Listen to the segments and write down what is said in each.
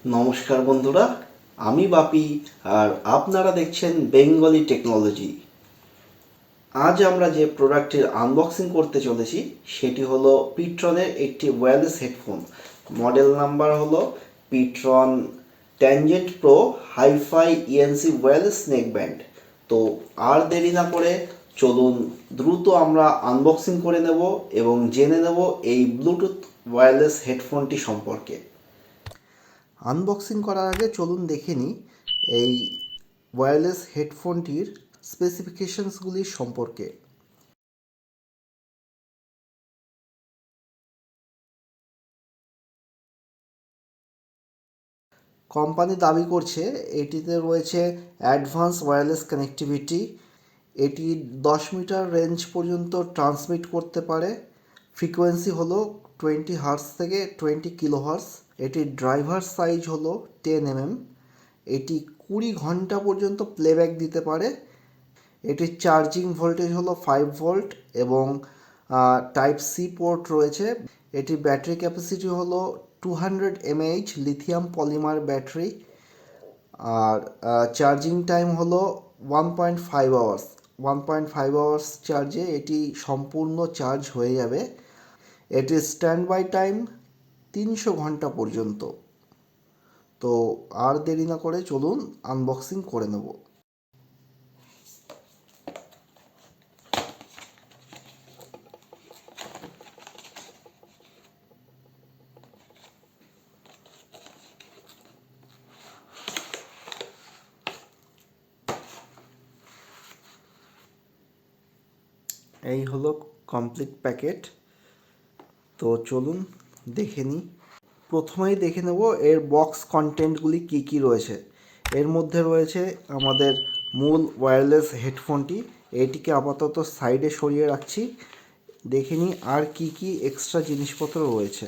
নমস্কার বন্ধুরা, আমি বাপি আর আপনারা দেখছেন বেঙ্গলি টেকনোলজি। আজ আমরা যে প্রোডাক্টের আনবক্সিং করতে চলেছি সেটি হলো পিট্রনের একটি ওয়্যারলেস হেডফোন। মডেল নাম্বার হলো Ptron tangent pro hifi ENC wireless neckband. তো আর দেরি না করে চলুন দ্রুত আমরা আনবক্সিং করে নেব এবং জেনে নেব এই ব্লুটুথ ওয়্যারলেস হেডফোনটি সম্পর্কে। আনবক্সিং করার আগে চলুন দেখে নিই এই ওয়্যারলেস হেডফোনটির স্পেসিফিকেশনসগুলি সম্পর্কে। কোম্পানি দাবি করছে এটিতে রয়েছে অ্যাডভান্স ওয়্যারলেস কানেক্টিভিটি। এটি 10 মিটার রেঞ্জ পর্যন্ত ট্রান্সমিট করতে পারে। ফ্রিকোয়েন্সি হলো 20 হার্টজ থেকে 20 কিলোহার্টজ। এটির ড্রাইভার সাইজ হলো 10 mm। এটি 20 ঘন্টা পর্যন্ত প্লেব্যাক দিতে পারে। এটির চার্জিং ভোল্টেজ হলো 5 ভোল্ট এবং টাইপ সি পোর্ট রয়েছে। এটির ব্যাটারি ক্যাপাসিটি হলো 200 mAh লিথিয়াম পলিমার ব্যাটারি। আর চার্জিং টাইম হলো 1.5 আওয়ার্স। 1.5 আওয়ার্স চার্জে এটি সম্পূর্ণ চার্জ হয়ে যাবে। এটির স্ট্যান্ড বাই টাইম 300 ঘন্টা পর্যন্ত। তো আর দেরি না করে চলুন আনবক্সিং করে নেব। এই হলো কমপ্লিট প্যাকেট। তো চলুন দেখে নিই। প্রথমেই দেখে নেব এর বক্স কন্টেন্টগুলি কী কী রয়েছে। এর মধ্যে রয়েছে আমাদের মূল ওয়্যারলেস হেডফোনটি। এটিকে আপাতত সাইডে সরিয়ে রাখছি। দেখে নিই আর কি কি এক্সট্রা জিনিসপত্র রয়েছে।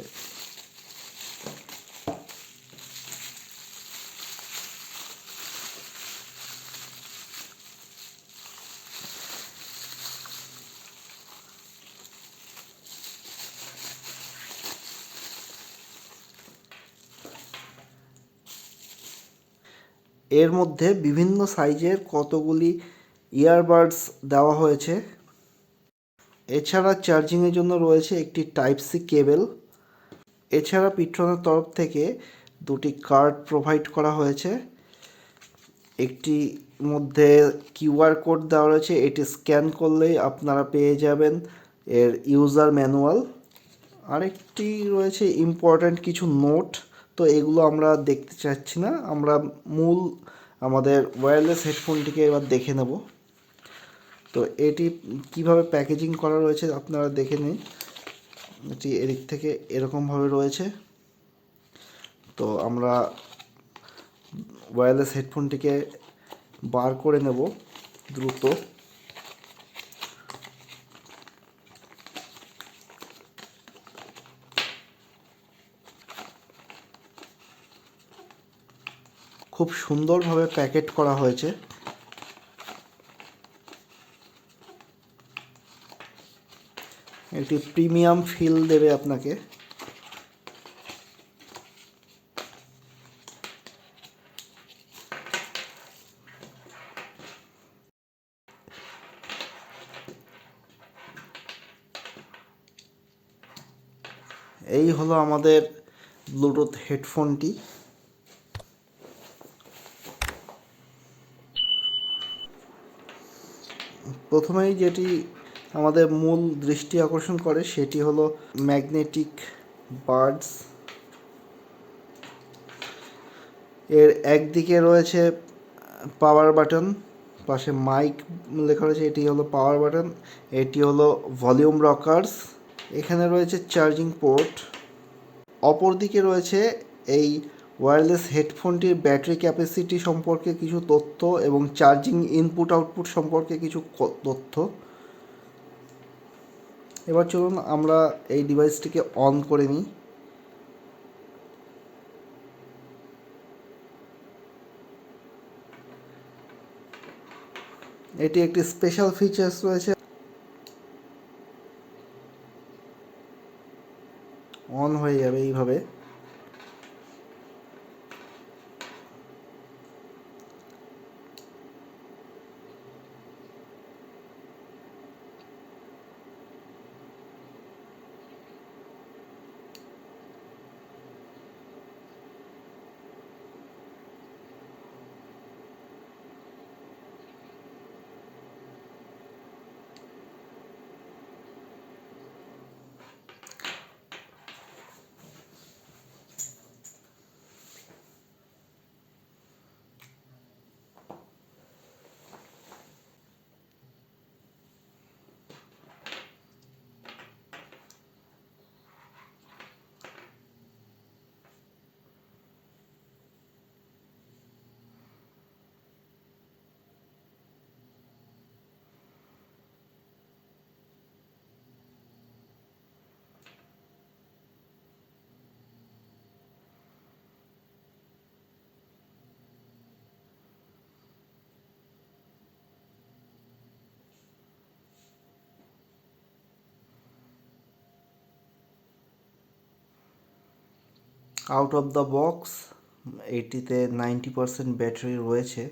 এর মধ্যে বিভিন্ন সাইজের কতগুলি ইয়ারবাডস দেওয়া হয়েছে। এছাড়া চার্জিংয়ের জন্য রয়েছে একটি টাইপ সি কেবেল। এছাড়া পিট্রনের তরফ থেকে দুটি কার্ড প্রোভাইড করা হয়েছে। একটি মধ্যে কিউআর কোড দেওয়া রয়েছে, এটি স্ক্যান করলেই আপনারা পেয়ে যাবেন এর ইউজার ম্যানুয়াল। আরেকটি রয়েছে ইম্পর্ট্যান্ট কিছু নোট। তো এগুলো আমরা দেখতে চাচ্ছি না, আমরা মূল আমাদের ওয়্যারলেস হেডফোনটিকে এবার দেখে নেব। তো এটি কিভাবে প্যাকেজিং করা রয়েছে আপনারা দেখে নিন। এটি এদিক থেকে এরকমভাবে রয়েছে। তো আমরা ওয়্যারলেস হেডফোনটিকে বার করে নেব দ্রুত। খুব সুন্দরভাবে প্যাকেট করা হয়েছে। একটি প্রিমিয়াম ফিল দেবে আপনাকে। এই হলো আমাদের ব্লুটুথ হেডফোনটি। প্রথমেই যেটি আমাদের মূল দৃষ্টি আকর্ষণ করে সেটি হলো ম্যাগনেটিক বাডস। এর একদিকে রয়েছে পাওয়ার বাটন, পাশে মাইক লেখা রয়েছে, এটি হলো পাওয়ার বাটন। এটি হলো ভলিউম রকার্স। এখানে রয়েছে চার্জিং পোর্ট। অপরদিকে রয়েছে এই ওয়্যারলেস হেডফোনটির ব্যাটারি ক্যাপাসিটি সম্পর্কে কিছু তথ্য এবং চার্জিং ইনপুট আউটপুট সম্পর্কে কিছু তথ্য। এবার চলুন আমরা এই ডিভাইসটিকে অন করে নিই। এটি একটি স্পেশাল ফিচার্স রয়েছে, অন হয়ে যাবে এইভাবে। আউট অফ দ্য বক্স এটিতে 90% ব্যাটারি রয়েছে।